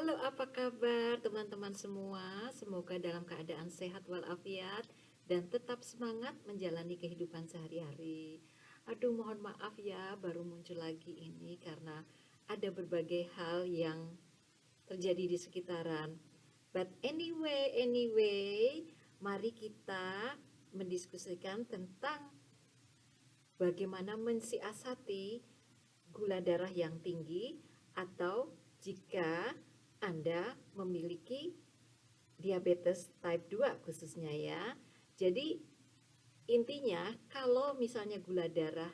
Halo, apa kabar teman-teman semua? Semoga dalam keadaan sehat walafiat dan tetap semangat menjalani kehidupan sehari-hari. Aduh, mohon maaf ya, baru muncul lagi ini karena ada berbagai hal yang terjadi di sekitaran. But anyway, mari kita mendiskusikan tentang bagaimana mensiasati gula darah yang tinggi atau jika Anda memiliki diabetes type 2 khususnya ya. Jadi intinya kalau misalnya gula darah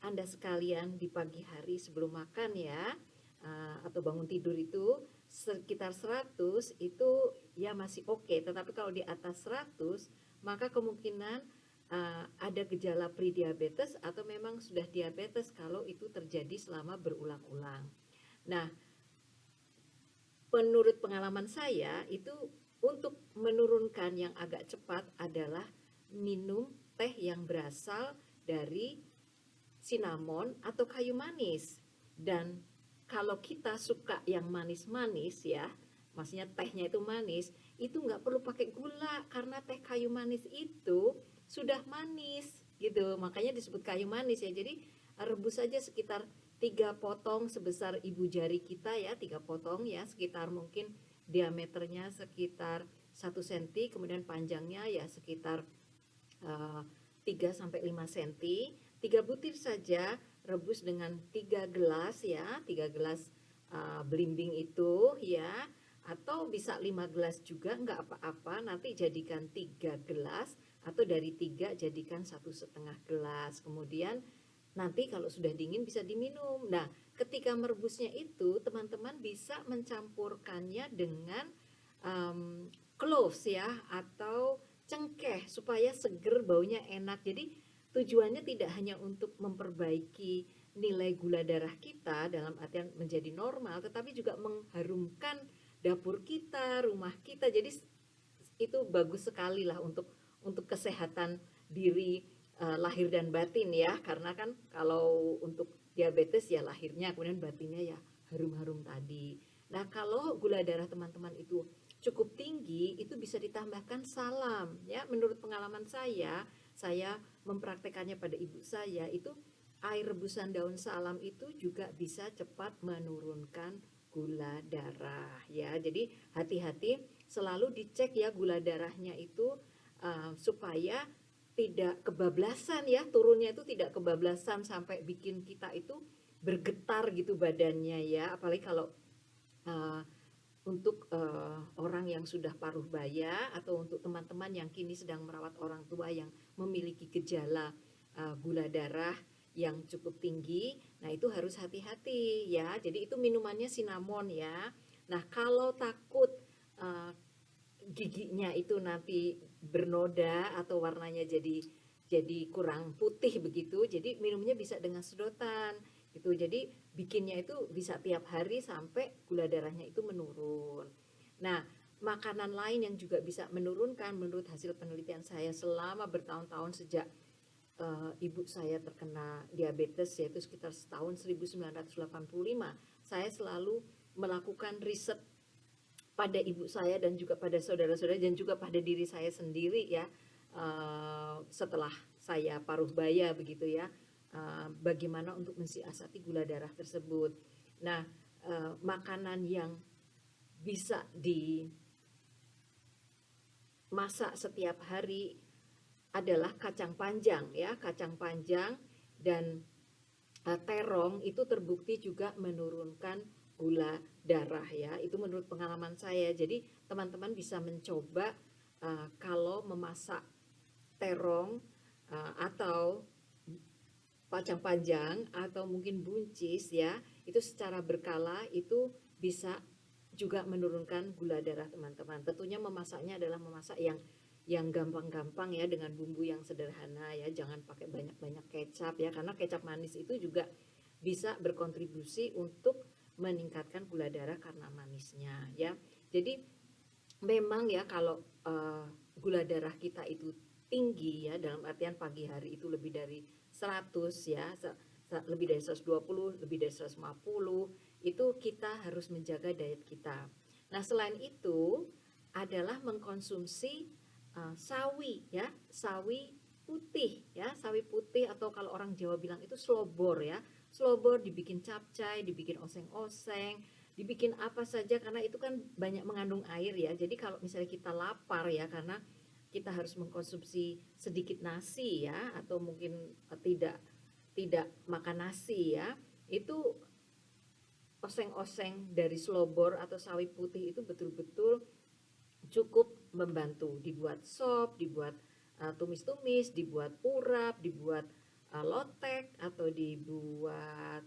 Anda sekalian di pagi hari sebelum makan ya, atau bangun tidur itu sekitar 100 itu ya masih oke. Tetapi kalau di atas 100 maka kemungkinan ada gejala prediabetes atau memang sudah diabetes kalau itu terjadi selama berulang-ulang. Nah, menurut pengalaman saya itu untuk menurunkan yang agak cepat adalah minum teh yang berasal dari cinnamon atau kayu manis. Dan kalau kita suka yang manis-manis ya, maksudnya tehnya itu manis, itu nggak perlu pakai gula karena teh kayu manis itu sudah manis gitu, makanya disebut kayu manis ya. Jadi rebus saja sekitar 3 potong sebesar ibu jari kita ya, 3 potong ya, sekitar mungkin diameternya sekitar 1 cm, kemudian panjangnya ya sekitar 3 sampai 5 cm. 3 butir saja, rebus dengan 3 gelas ya, 3 gelas belimbing itu ya, atau bisa 5 gelas juga nggak apa-apa. Nanti jadikan 3 gelas atau dari 3 jadikan 1,5 gelas. Kemudian nanti kalau sudah dingin bisa diminum. Nah, ketika merebusnya itu teman-teman bisa mencampurkannya dengan cloves ya atau cengkeh supaya seger, baunya enak. Jadi tujuannya tidak hanya untuk memperbaiki nilai gula darah kita dalam artian menjadi normal, tetapi juga mengharumkan dapur kita, rumah kita. Jadi itu bagus sekali lah untuk kesehatan diri lahir dan batin ya, karena kan kalau untuk diabetes ya lahirnya, kemudian batinnya ya harum-harum tadi. Nah, kalau gula darah teman-teman itu cukup tinggi, itu bisa ditambahkan salam ya. Menurut pengalaman saya mempraktekannya pada ibu saya, itu air rebusan daun salam itu juga bisa cepat menurunkan gula darah ya. Jadi hati-hati, selalu dicek ya gula darahnya itu supaya tidak kebablasan ya, turunnya itu tidak kebablasan sampai bikin kita itu bergetar gitu badannya ya. Apalagi kalau uh, untuk orang yang sudah paruh baya atau untuk teman-teman yang kini sedang merawat orang tua yang memiliki gejala gula darah yang cukup tinggi. Nah, itu harus hati-hati ya. Jadi itu minumannya cinnamon ya. Nah, kalau takut uh, giginya itu nanti bernoda atau warnanya jadi kurang putih begitu, jadi minumnya bisa dengan sedotan gitu. Jadi bikinnya itu bisa tiap hari sampai gula darahnya itu menurun. Nah, makanan lain yang juga bisa menurunkan menurut hasil penelitian saya selama bertahun-tahun sejak ibu saya terkena diabetes, yaitu sekitar tahun 1985, saya selalu melakukan riset pada ibu saya dan juga pada saudara-saudara dan juga pada diri saya sendiri ya, setelah saya paruh baya begitu ya, bagaimana untuk mensiasati gula darah tersebut. Nah, makanan yang bisa dimasak setiap hari adalah kacang panjang ya, kacang panjang dan terong itu terbukti juga menurunkan gula darah ya. Itu menurut pengalaman saya. Jadi teman-teman bisa mencoba kalau memasak terong atau kacang panjang atau mungkin buncis ya, itu secara berkala itu bisa juga menurunkan gula darah teman-teman. Tentunya memasaknya adalah memasak yang gampang-gampang ya, dengan bumbu yang sederhana ya, jangan pakai banyak-banyak kecap ya, karena kecap manis itu juga bisa berkontribusi untuk meningkatkan gula darah karena manisnya ya. Jadi memang ya kalau gula darah kita itu tinggi ya, dalam artian pagi hari itu lebih dari 100 ya, lebih dari 120, lebih dari 150, itu kita harus menjaga diet kita. Nah, selain itu adalah mengkonsumsi sawi ya, sawi putih ya, sawi putih atau kalau orang Jawa bilang itu slobor ya. Slobor dibikin capcay, dibikin oseng-oseng, dibikin apa saja karena itu kan banyak mengandung air ya. Jadi kalau misalnya kita lapar ya karena kita harus mengkonsumsi sedikit nasi ya atau mungkin tidak tidak makan nasi ya. Itu oseng-oseng dari slobor atau sawi putih itu betul-betul cukup membantu. Dibuat sop, dibuat tumis-tumis, dibuat urap, dibuat lotek atau dibuat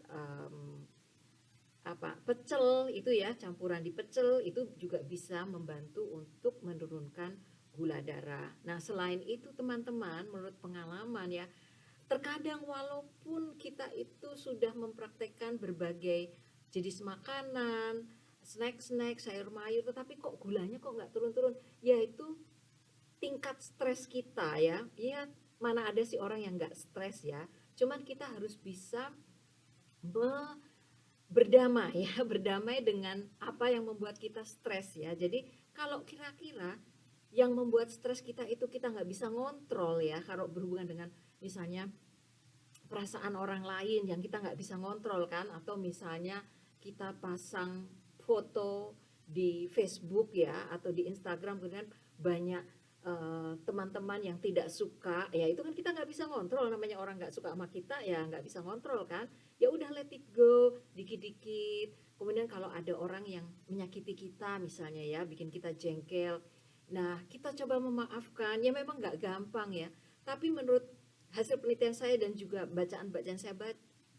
apa pecel itu ya, campuran di pecel itu juga bisa membantu untuk menurunkan gula darah. Nah, selain itu teman-teman, menurut pengalaman ya, terkadang walaupun kita itu sudah mempraktekkan berbagai jenis makanan, snack-snack, sayur mayur, tetapi kok gulanya kok nggak turun-turun, yaitu tingkat stres kita ya. Ya, mana ada sih orang yang nggak stres ya, cuman kita harus bisa berdamai ya, berdamai dengan apa yang membuat kita stres ya. Jadi kalau kira-kira yang membuat stres kita itu kita nggak bisa ngontrol ya, kalau berhubungan dengan misalnya perasaan orang lain yang kita nggak bisa ngontrol kan, atau misalnya kita pasang foto di Facebook ya atau di Instagram kemudian banyak teman-teman yang tidak suka ya, itu kan kita nggak bisa ngontrol, namanya orang nggak suka sama kita ya nggak bisa ngontrol kan, ya udah let it go dikit-dikit. Kemudian kalau ada orang yang menyakiti kita misalnya ya, bikin kita jengkel, nah kita coba memaafkan ya, memang nggak gampang ya, tapi menurut hasil penelitian saya dan juga bacaan-bacaan saya,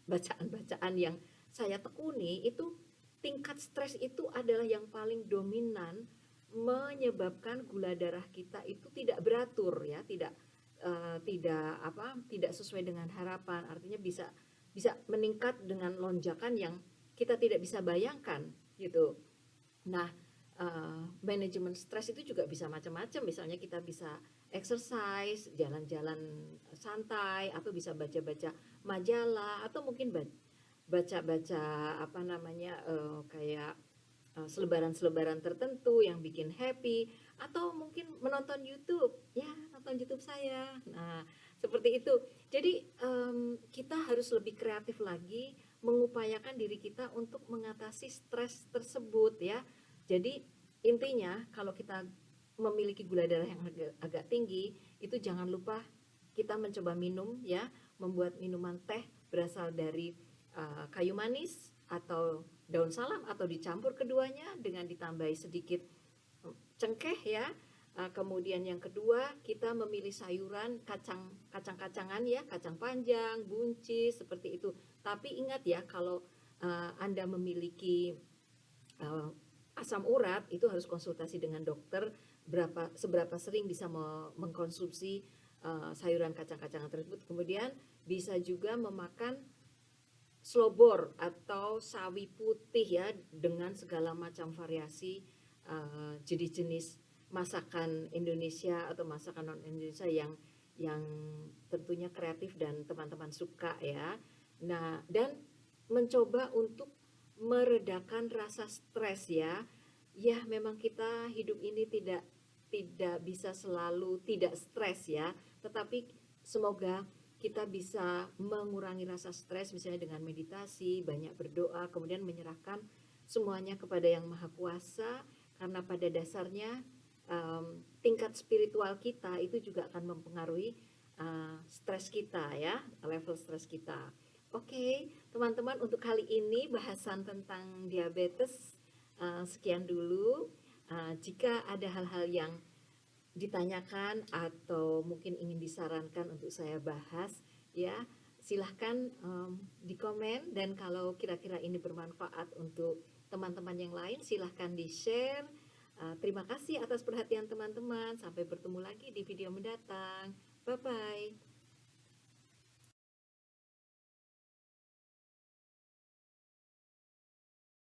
bacaan-bacaan yang saya tekuni itu, tingkat stres itu adalah yang paling dominan menyebabkan gula darah kita itu tidak beratur ya, tidak sesuai dengan harapan. Artinya bisa bisa meningkat dengan lonjakan yang kita tidak bisa bayangkan gitu. Nah, manajemen stres itu juga bisa macam-macam. Misalnya kita bisa exercise, jalan-jalan santai, atau bisa baca-baca majalah, atau mungkin baca-baca apa namanya kayak selebaran-selebaran tertentu yang bikin happy, atau mungkin menonton YouTube ya, nonton YouTube saya. Nah, seperti itu. Jadi kita harus lebih kreatif lagi mengupayakan diri kita untuk mengatasi stres tersebut ya. Jadi intinya kalau kita memiliki gula darah yang agak tinggi, itu jangan lupa kita mencoba minum ya, membuat minuman teh berasal dari kayu manis atau daun salam, atau dicampur keduanya dengan ditambahi sedikit cengkeh ya. Kemudian yang kedua, kita memilih sayuran kacang-kacangan ya, kacang panjang, buncis seperti itu. Tapi ingat ya, kalau Anda memiliki asam urat, itu harus konsultasi dengan dokter seberapa sering bisa mengkonsumsi sayuran kacang-kacangan tersebut. Kemudian bisa juga memakan slobor atau sawi putih ya, dengan segala macam variasi jenis-jenis masakan Indonesia atau masakan non Indonesia yang tentunya kreatif dan teman-teman suka ya. Nah, dan mencoba untuk meredakan rasa stres ya. Ya, memang kita hidup ini tidak bisa selalu tidak stres ya, tetapi semoga kita bisa mengurangi rasa stres misalnya dengan meditasi, banyak berdoa, kemudian menyerahkan semuanya kepada Yang Maha Kuasa, karena pada dasarnya tingkat spiritual kita itu juga akan mempengaruhi stres kita ya, level stres kita. Oke, teman-teman, untuk kali ini bahasan tentang diabetes sekian dulu. Jika ada hal-hal yang ditanyakan atau mungkin ingin disarankan untuk saya bahas ya, silahkan di komen, dan kalau kira-kira ini bermanfaat untuk teman-teman yang lain silahkan di share. Terima kasih atas perhatian teman-teman, sampai bertemu lagi di video mendatang. Bye bye.